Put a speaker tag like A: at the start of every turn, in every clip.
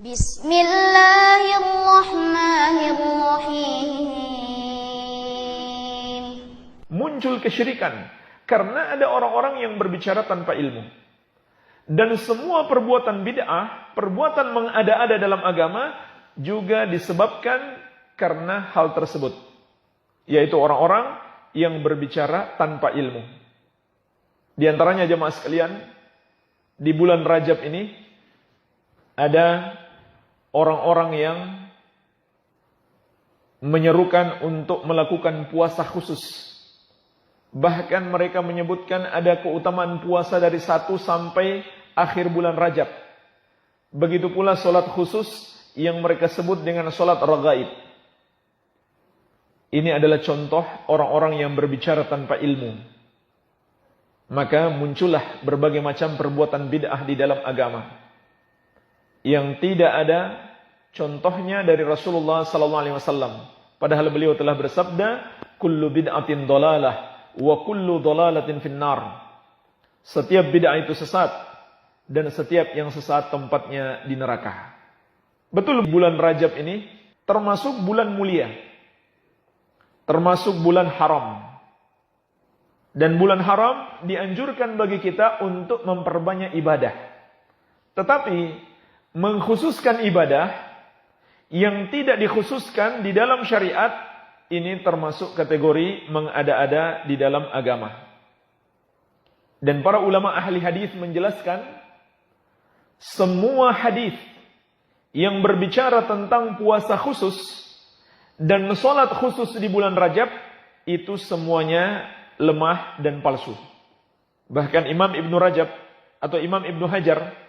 A: Bismillahirrahmanirrahim.
B: Muncul kesyirikan karena ada orang-orang yang berbicara tanpa ilmu. Dan semua perbuatan bid'ah, perbuatan mengada-ada dalam agama juga disebabkan karena hal tersebut, yaitu orang-orang yang berbicara tanpa ilmu. Di antaranya jemaah sekalian, di bulan Rajab ini ada orang-orang yang menyerukan untuk melakukan puasa khusus. Bahkan mereka menyebutkan ada keutamaan puasa dari 1 sampai akhir bulan Rajab. Begitu pula solat khusus yang mereka sebut dengan solat raghaib. Ini adalah contoh orang-orang yang berbicara tanpa ilmu. Maka muncullah berbagai macam perbuatan bid'ah di dalam agama yang tidak ada contohnya dari Rasulullah SAW. Padahal beliau telah bersabda, kullu bid'atin dalalah wa kullu dalalatin finnar. Setiap bid'ah itu sesat dan setiap yang sesat tempatnya di neraka. Betul, bulan Rajab ini termasuk bulan mulia, termasuk bulan haram. Dan bulan haram dianjurkan bagi kita untuk memperbanyak ibadah. Tetapi mengkhususkan ibadah yang tidak dikhususkan di dalam syariat, ini termasuk kategori mengada-ada di dalam agama. Dan para ulama ahli hadis menjelaskan, semua hadis yang berbicara tentang puasa khusus dan salat khusus di bulan Rajab, itu semuanya lemah dan palsu. Bahkan Imam Ibnu Rajab atau Imam Ibnu Hajar,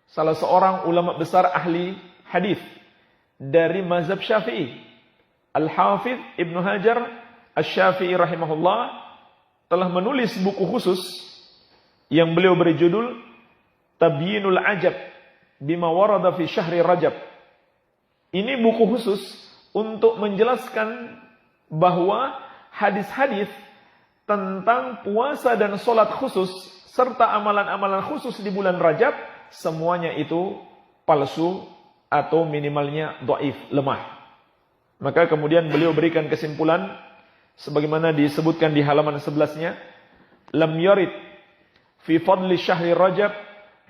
B: salah seorang ulama besar ahli hadis dari mazhab Syafi'i, Al-Hafidh Ibnu Hajar Asy-Syafi'i rahimahullah, telah menulis buku khusus yang beliau beri judul Tabyinul Ajab bima warada fi syahri Rajab. Ini buku khusus untuk menjelaskan bahwa hadis-hadis tentang puasa dan salat khusus serta amalan-amalan khusus di bulan Rajab, semuanya itu palsu atau minimalnya dhaif, lemah. Maka kemudian beliau berikan kesimpulan sebagaimana disebutkan di halaman 11-nya, lam yarid fi fadli syahri Rajab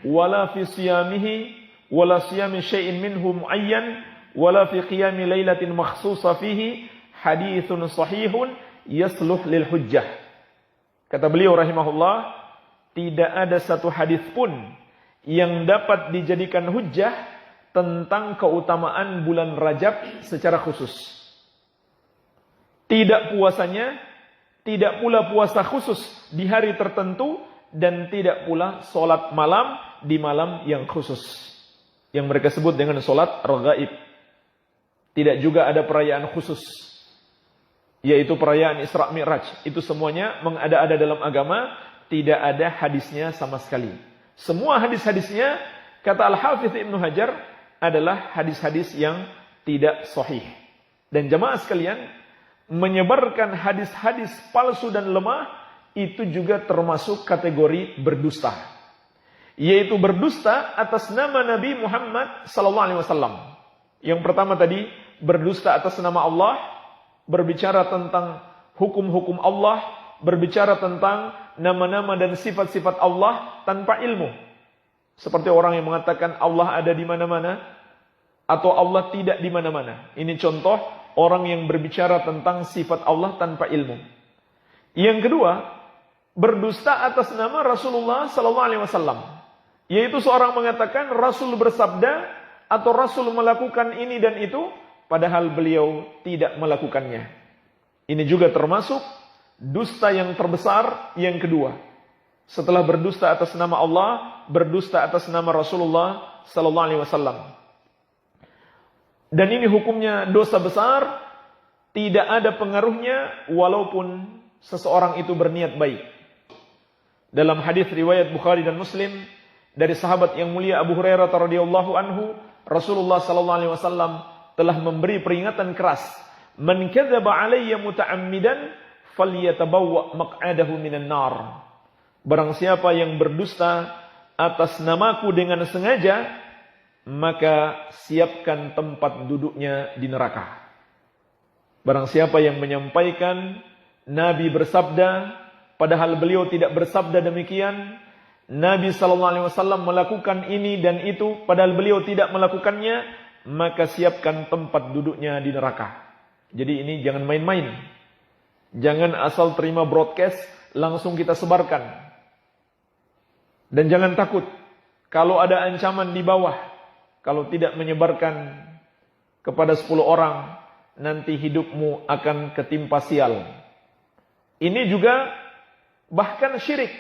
B: wala fi siyamihi wala siyami syai'in minhu muayyan wala fi qiyami lailatin makhsusa fihi hadithun sahihun yasluh lil hujjah. Kata beliau rahimahullah, tidak ada satu hadis pun yang dapat dijadikan hujjah tentang keutamaan bulan Rajab secara khusus. Tidak puasanya, tidak pula puasa khusus di hari tertentu, dan tidak pula solat malam di malam yang khusus, yang mereka sebut dengan solat raghaib. Tidak juga ada perayaan khusus, yaitu perayaan Isra Mi'raj. Itu semuanya mengada-ada dalam agama, tidak ada hadisnya sama sekali. Semua hadis-hadisnya, kata Al-Hafidh Ibnu Hajar, adalah hadis-hadis yang tidak sahih. Dan jemaah sekalian, menyebarkan hadis-hadis palsu dan lemah itu juga termasuk kategori berdusta, yaitu berdusta atas nama Nabi Muhammad SAW. Yang pertama tadi, berdusta atas nama Allah, berbicara tentang hukum-hukum Allah, berbicara tentang nama-nama dan sifat-sifat Allah tanpa ilmu. Seperti orang yang mengatakan Allah ada di mana-mana atau Allah tidak di mana-mana. Ini contoh orang yang berbicara tentang sifat Allah tanpa ilmu. Yang kedua, berdusta atas nama Rasulullah SAW, yaitu seorang mengatakan Rasul bersabda atau Rasul melakukan ini dan itu, padahal beliau tidak melakukannya. Ini juga termasuk dusta yang terbesar yang kedua. Setelah berdusta atas nama Allah, berdusta atas nama Rasulullah SAW. Dan ini hukumnya dosa besar, tidak ada pengaruhnya walaupun seseorang itu berniat baik. Dalam hadis riwayat Bukhari dan Muslim dari sahabat yang mulia Abu Hurairah radhiyallahu anhu, Rasulullah SAW telah memberi peringatan keras, "Man kadzaba 'alayya muta'ammidan falyatabawwa maq'adahu minan nar." Barang siapa yang berdusta atas namaku dengan sengaja, maka siapkan tempat duduknya di neraka. Barang siapa yang menyampaikan Nabi bersabda, padahal beliau tidak bersabda demikian, Nabi SAW melakukan ini dan itu, padahal beliau tidak melakukannya, maka siapkan tempat duduknya di neraka. Jadi ini jangan main-main. Jangan asal terima broadcast, langsung kita sebarkan. Dan jangan takut, kalau ada ancaman di bawah, kalau tidak menyebarkan kepada 10 orang, nanti hidupmu akan ketimpa sial. Ini juga bahkan syirik.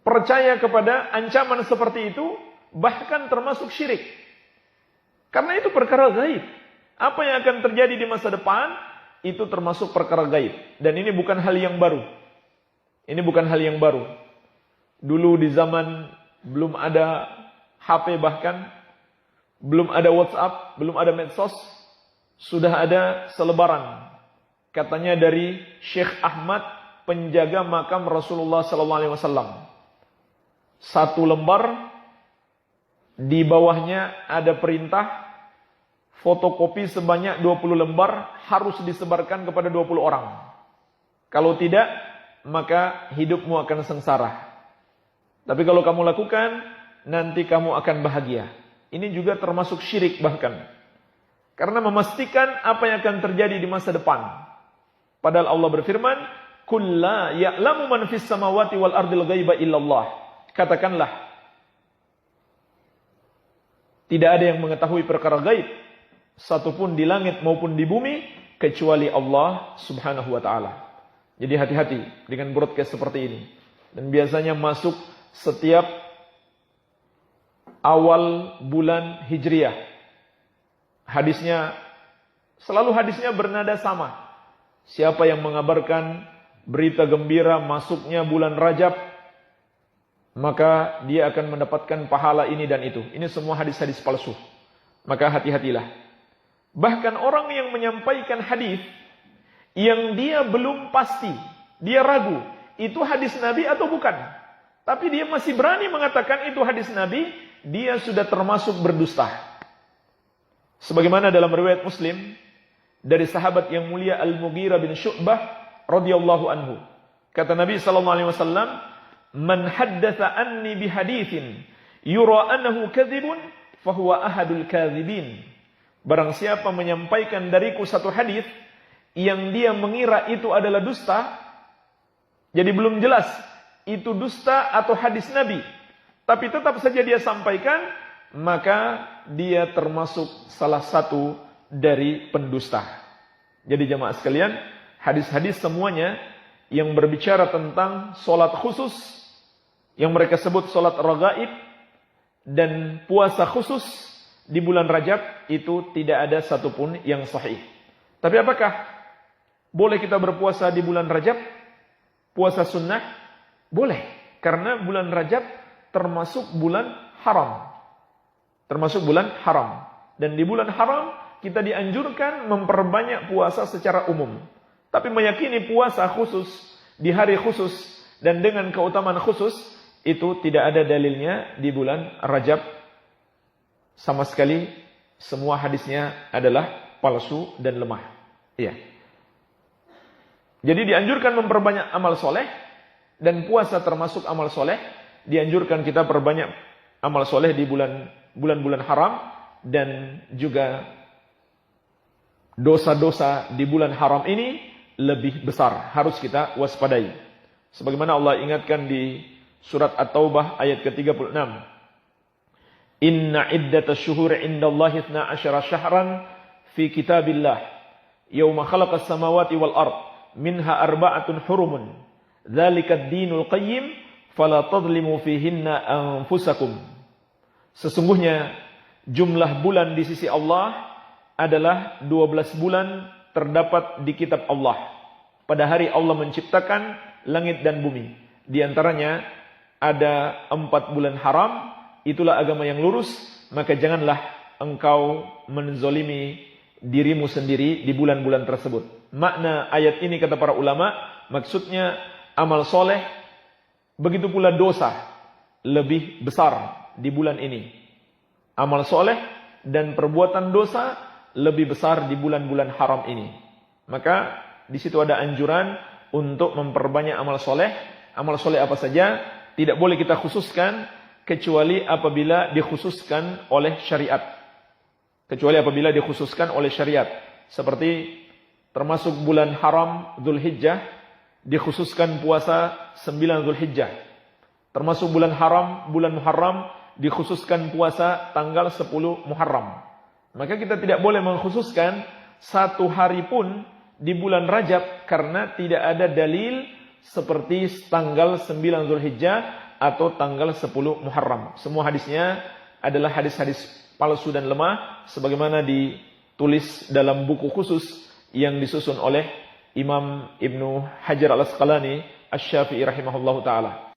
B: Percaya kepada ancaman seperti itu bahkan termasuk syirik. Karena itu perkara gaib. Apa yang akan terjadi di masa depan itu termasuk perkara gaib. Dan ini bukan hal yang baru. Ini bukan hal yang baru. Dulu di zaman belum ada HP bahkan, belum ada WhatsApp, belum ada medsos, sudah ada selebaran. Katanya dari Syekh Ahmad, penjaga makam Rasulullah SAW. 1 lembar, di bawahnya ada perintah, fotokopi sebanyak 20 lembar, harus disebarkan kepada 20 orang. Kalau tidak, maka hidupmu akan sengsara. Tapi kalau kamu lakukan, nanti kamu akan bahagia. Ini juga termasuk syirik bahkan. Karena memastikan apa yang akan terjadi di masa depan. Padahal Allah berfirman, "Qul la ya'lamu man fis samawati wal ardil ghaiba illallah." Katakanlah, tidak ada yang mengetahui perkara gaib, satupun di langit maupun di bumi, kecuali Allah Subhanahu wa ta'ala. Jadi hati-hati dengan broadcast seperti ini. Dan biasanya masuk setiap awal bulan Hijriah. Selalu hadisnya bernada sama. Siapa yang mengabarkan berita gembira masuknya bulan Rajab, maka dia akan mendapatkan pahala ini dan itu. Ini semua hadis-hadis palsu. Maka hati-hatilah. Bahkan orang yang menyampaikan hadis yang dia belum pasti, dia ragu, itu hadis Nabi atau bukan. Tapi dia masih berani mengatakan itu hadis Nabi, dia sudah termasuk berdusta. Sebagaimana dalam riwayat Muslim dari sahabat yang mulia Al-Mughirah bin Syu'bah radhiyallahu anhu. Kata Nabi sallallahu alaihi wasallam, "Man haddatsa anni bi haditsin yura annahu kadzibun fahuwa ahadul kadzibin." Barang siapa menyampaikan dariku satu hadis yang dia mengira itu adalah dusta, jadi belum jelas itu dusta atau hadis Nabi, tapi tetap saja dia sampaikan, maka dia termasuk salah satu dari pendusta. Jadi jamaah sekalian, hadis-hadis semuanya yang berbicara tentang solat khusus, yang mereka sebut solat raghaib, dan puasa khusus di bulan Rajab, itu tidak ada satupun yang sahih. Tapi apakah boleh kita berpuasa di bulan Rajab? Puasa sunnah? Boleh. Karena bulan Rajab termasuk bulan haram. Termasuk bulan haram. Dan di bulan haram kita dianjurkan memperbanyak puasa secara umum. Tapi meyakini puasa khusus di hari khusus dan dengan keutamaan khusus, itu tidak ada dalilnya di bulan Rajab. Sama sekali semua hadisnya adalah palsu dan lemah. Iya. Jadi dianjurkan memperbanyak amal soleh, dan puasa termasuk amal soleh. Dianjurkan kita perbanyak amal soleh di bulan-bulan haram, dan juga dosa-dosa di bulan haram ini lebih besar, harus kita waspadai. Sebagaimana Allah ingatkan di surat At-Taubah ayat ke-36. Inna iddatash syuhuri indallahi 12 syahran fi kitabillah yauma khalaqas samawati wal ard minha arba'atun hurumun dzalikad dinul qayyim fala tadhlimu fihinna anfusakum. Sesungguhnya jumlah bulan di sisi Allah adalah 12 bulan terdapat di kitab Allah pada hari Allah menciptakan langit dan bumi. Di antaranya ada 4 bulan haram. Itulah agama yang lurus, maka janganlah engkau menzolimi dirimu sendiri di bulan-bulan tersebut. Makna ayat ini kata para ulama, maksudnya amal soleh, begitu pula dosa lebih besar di bulan ini. amal soleh dan perbuatan dosa lebih besar di bulan-bulan haram ini. Maka di situ ada anjuran untuk memperbanyak amal soleh. Amal soleh apa saja tidak boleh kita khususkan kecuali apabila dikhususkan oleh syariat. Kecuali apabila dikhususkan oleh syariat. Seperti termasuk bulan haram Dzulhijjah dikhususkan puasa 9 Dzulhijjah. Termasuk bulan haram, bulan Muharram dikhususkan puasa tanggal 10 Muharram. Maka kita tidak boleh mengkhususkan satu hari pun di bulan Rajab karena tidak ada dalil seperti tanggal 9 Dzulhijjah atau tanggal 10 Muharram. Semua hadisnya adalah hadis-hadis palsu dan lemah sebagaimana ditulis dalam buku khusus yang disusun oleh Imam Ibnu Hajar Al-Asqalani Asy-Syafi'i rahimahullahu taala.